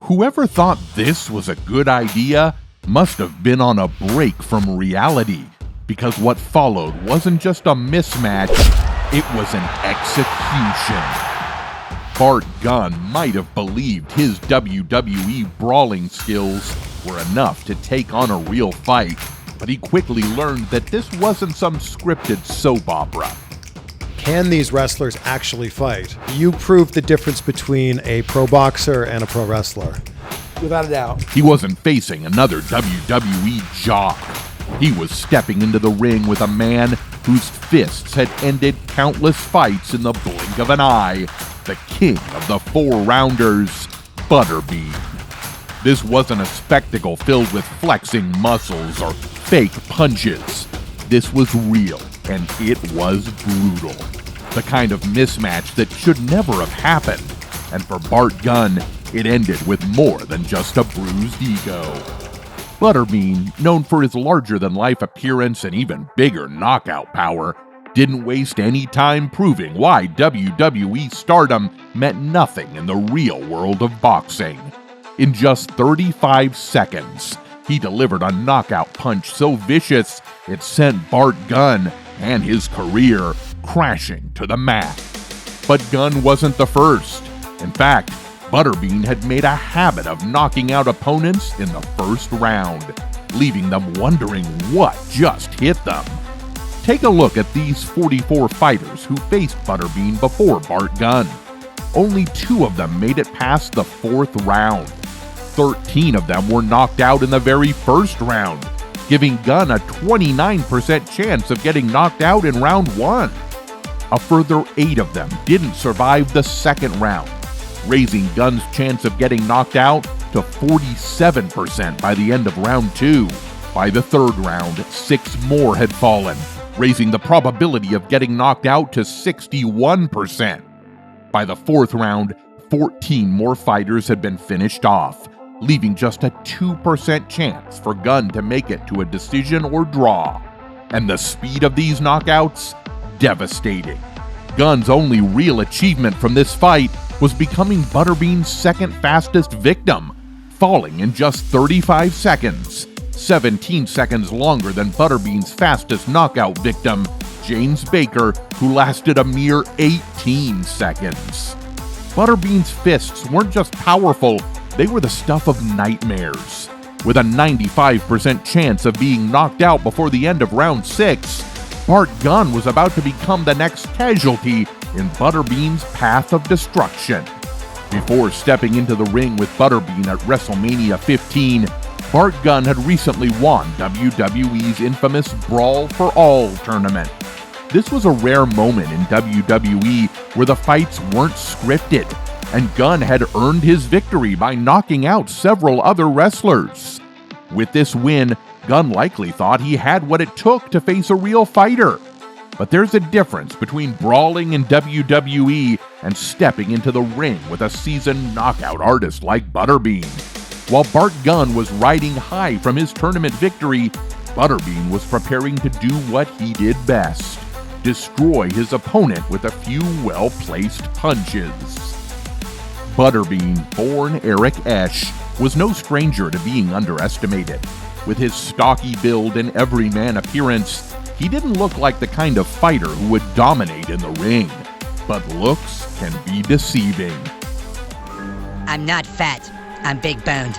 Whoever thought this was a good idea must have been on a break from reality, because what followed wasn't just a mismatch, it was an execution. Bart Gunn might have believed his WWE brawling skills were enough to take on a real fight, but he quickly learned that this wasn't some scripted soap opera. Can these wrestlers actually fight? You proved the difference between a pro boxer and a pro wrestler. Without a doubt. He wasn't facing another WWE jock. He was stepping into the ring with a man whose fists had ended countless fights in the blink of an eye, the king of the four-rounders, Butterbean. This wasn't a spectacle filled with flexing muscles or fake punches. This was real, and it was brutal. The kind of mismatch that should never have happened. And for Bart Gunn, it ended with more than just a bruised ego. Butterbean, known for his larger-than-life appearance and even bigger knockout power, didn't waste any time proving why WWE stardom meant nothing in the real world of boxing. In just 35 seconds, he delivered a knockout punch so vicious it sent Bart Gunn and his career crashing to the mat. But Gunn wasn't the first. In fact, Butterbean had made a habit of knocking out opponents in the first round, leaving them wondering what just hit them. Take a look at these 44 fighters who faced Butterbean before Bart Gunn. Only 2 of them made it past the 4th round. 13 of them were knocked out in the very first round, giving Gunn a 29% chance of getting knocked out in round 1. A further 8 of them didn't survive the second round, raising Gunn's chance of getting knocked out to 47% by the end of round 2. By the third round, 6 more had fallen, raising the probability of getting knocked out to 61%. By the 4th round, 14 more fighters had been finished off, leaving just a 2% chance for Gunn to make it to a decision or draw. And the speed of these knockouts? Devastating. Gunn's only real achievement from this fight was becoming Butterbean's second fastest victim, falling in just 35 seconds, 17 seconds longer than Butterbean's fastest knockout victim, James Baker, who lasted a mere 18 seconds. Butterbean's fists weren't just powerful, they were the stuff of nightmares. With a 95% chance of being knocked out before the end of round 6, Bart Gunn was about to become the next casualty in Butterbean's path of destruction. Before stepping into the ring with Butterbean at WrestleMania XV, Bart Gunn had recently won WWE's infamous Brawl for All tournament. This was a rare moment in WWE where the fights weren't scripted, and Gunn had earned his victory by knocking out several other wrestlers. With this win, Gunn likely thought he had what it took to face a real fighter. But there's a difference between brawling in WWE and stepping into the ring with a seasoned knockout artist like Butterbean. While Bart Gunn was riding high from his tournament victory, Butterbean was preparing to do what he did best: destroy his opponent with a few well-placed punches. Butterbean, born Eric Esch, was no stranger to being underestimated. With his stocky build and everyman appearance, he didn't look like the kind of fighter who would dominate in the ring. But looks can be deceiving. I'm not fat, I'm big-boned.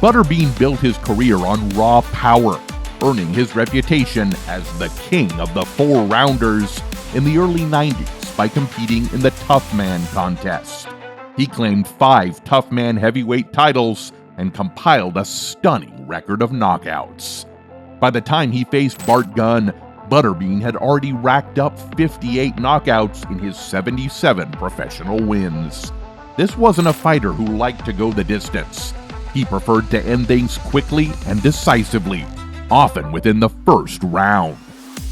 Butterbean built his career on raw power, earning his reputation as the king of the four-rounders in the early 90s by competing in the Tough Man contest. He claimed 5 Tough Man heavyweight titles and compiled a stunning record of knockouts. By the time he faced Bart Gunn, Butterbean had already racked up 58 knockouts in his 77 professional wins. This wasn't a fighter who liked to go the distance. He preferred to end things quickly and decisively, often within the first round.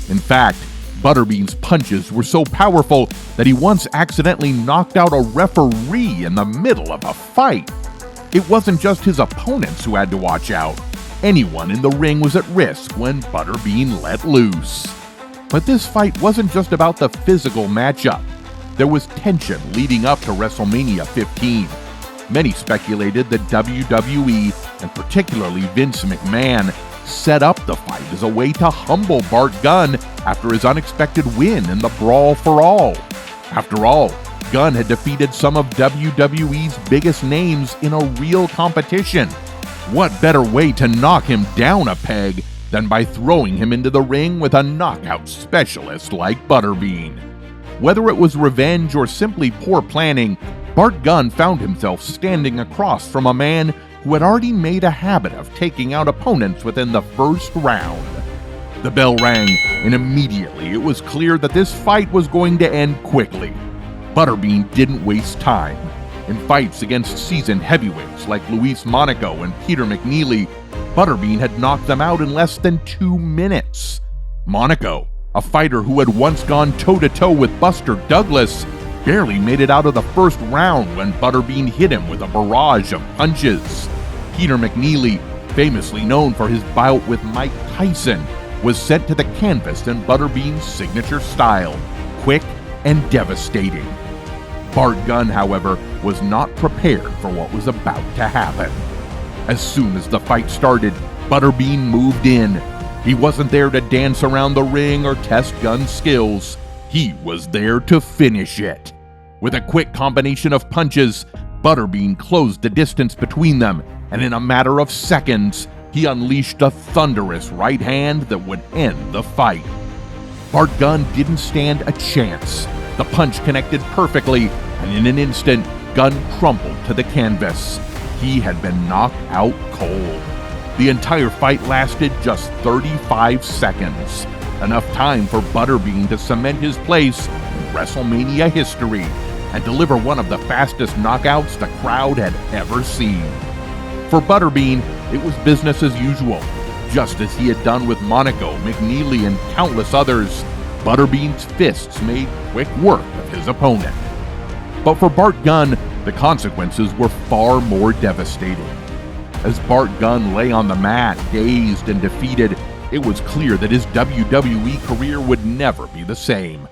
In fact, Butterbean's punches were so powerful that he once accidentally knocked out a referee in the middle of a fight. It wasn't just his opponents who had to watch out. Anyone in the ring was at risk when Butterbean let loose. But this fight wasn't just about the physical matchup. There was tension leading up to WrestleMania XV. Many speculated that WWE, and particularly Vince McMahon, set up the fight as a way to humble Bart Gunn after his unexpected win in the Brawl for All. After all, Gunn had defeated some of WWE's biggest names in a real competition. What better way to knock him down a peg than by throwing him into the ring with a knockout specialist like Butterbean? Whether it was revenge or simply poor planning, Bart Gunn found himself standing across from a man who had already made a habit of taking out opponents within the first round. The bell rang, and immediately it was clear that this fight was going to end quickly. Butterbean didn't waste time. In fights against seasoned heavyweights like Luis Monaco and Peter McNeely, Butterbean had knocked them out in less than 2 minutes. Monaco, a fighter who had once gone toe-to-toe with Buster Douglas, barely made it out of the first round when Butterbean hit him with a barrage of punches. Peter McNeely, famously known for his bout with Mike Tyson, was sent to the canvas in Butterbean's signature style, quick and devastating. Bart Gunn, however, was not prepared for what was about to happen. As soon as the fight started, Butterbean moved in. He wasn't there to dance around the ring or test Gunn's skills. He was there to finish it. With a quick combination of punches, Butterbean closed the distance between them, and in a matter of seconds, he unleashed a thunderous right hand that would end the fight. Bart Gunn didn't stand a chance. The punch connected perfectly, and in an instant, Gunn crumpled to the canvas. He had been knocked out cold. The entire fight lasted just 35 seconds, enough time for Butterbean to cement his place in WrestleMania history and deliver one of the fastest knockouts the crowd had ever seen. For Butterbean, it was business as usual. Just as he had done with Monaco, McNeely, and countless others, Butterbean's fists made quick work of his opponent. But for Bart Gunn, the consequences were far more devastating. As Bart Gunn lay on the mat, dazed and defeated, it was clear that his WWE career would never be the same.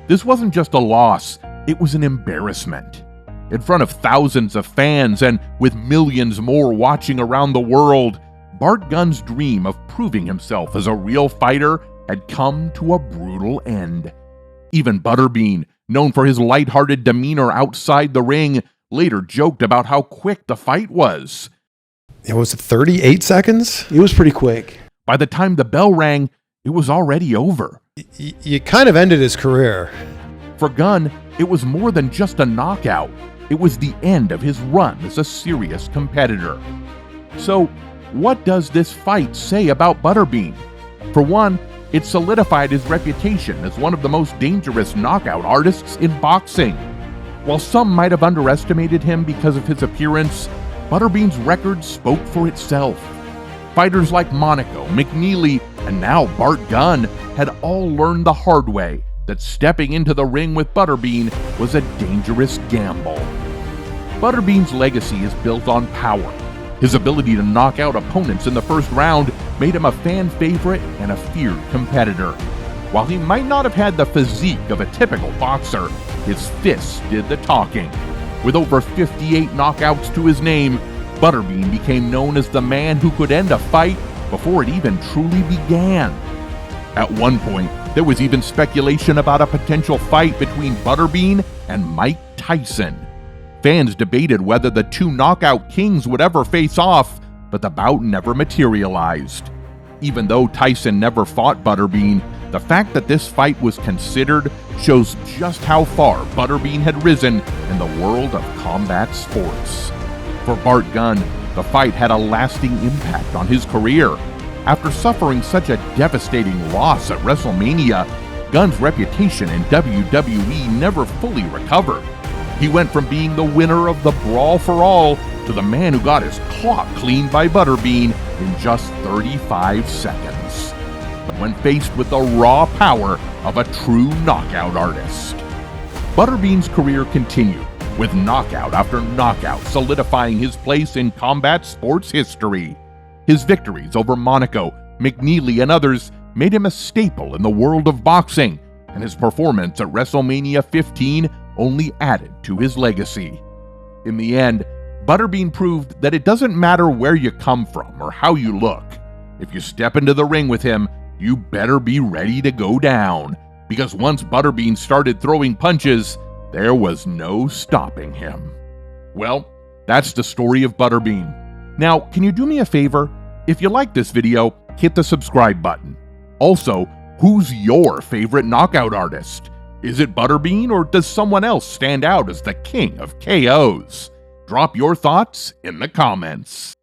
This wasn't just a loss, it was an embarrassment. In front of thousands of fans and with millions more watching around the world, Bart Gunn's dream of proving himself as a real fighter had come to a brutal end. Even Butterbean, known for his lighthearted demeanor outside the ring, later joked about how quick the fight was. Was it 38 seconds? It was pretty quick. By the time the bell rang, it was already over. You kind of ended his career. For Gunn, it was more than just a knockout. It was the end of his run as a serious competitor. So, what does this fight say about Butterbean? For one, it solidified his reputation as one of the most dangerous knockout artists in boxing. While some might have underestimated him because of his appearance, Butterbean's record spoke for itself. Fighters like Monaco, McNeely, and now Bart Gunn had all learned the hard way that stepping into the ring with Butterbean was a dangerous gamble. Butterbean's legacy is built on power. His ability to knock out opponents in the first round made him a fan favorite and a feared competitor. While he might not have had the physique of a typical boxer, his fists did the talking. With over 58 knockouts to his name, Butterbean became known as the man who could end a fight before it even truly began. At one point, there was even speculation about a potential fight between Butterbean and Mike Tyson. Fans debated whether the two knockout kings would ever face off, but the bout never materialized. Even though Tyson never fought Butterbean, the fact that this fight was considered shows just how far Butterbean had risen in the world of combat sports. For Bart Gunn, the fight had a lasting impact on his career. After suffering such a devastating loss at WrestleMania, Gunn's reputation in WWE never fully recovered. He went from being the winner of the Brawl for All to the man who got his clock cleaned by Butterbean in just 35 seconds. When faced with the raw power of a true knockout artist. Butterbean's career continued, with knockout after knockout solidifying his place in combat sports history. His victories over Monaco, McNeely, and others made him a staple in the world of boxing, and his performance at WrestleMania XV only added to his legacy. In the end, Butterbean proved that it doesn't matter where you come from or how you look. If you step into the ring with him, you better be ready to go down, because once Butterbean started throwing punches, there was no stopping him. Well, that's the story of Butterbean. Now, can you do me a favor? If you like this video, hit the subscribe button. Also, who's your favorite knockout artist? Is it Butterbean, or does someone else stand out as the king of KOs? Drop your thoughts in the comments.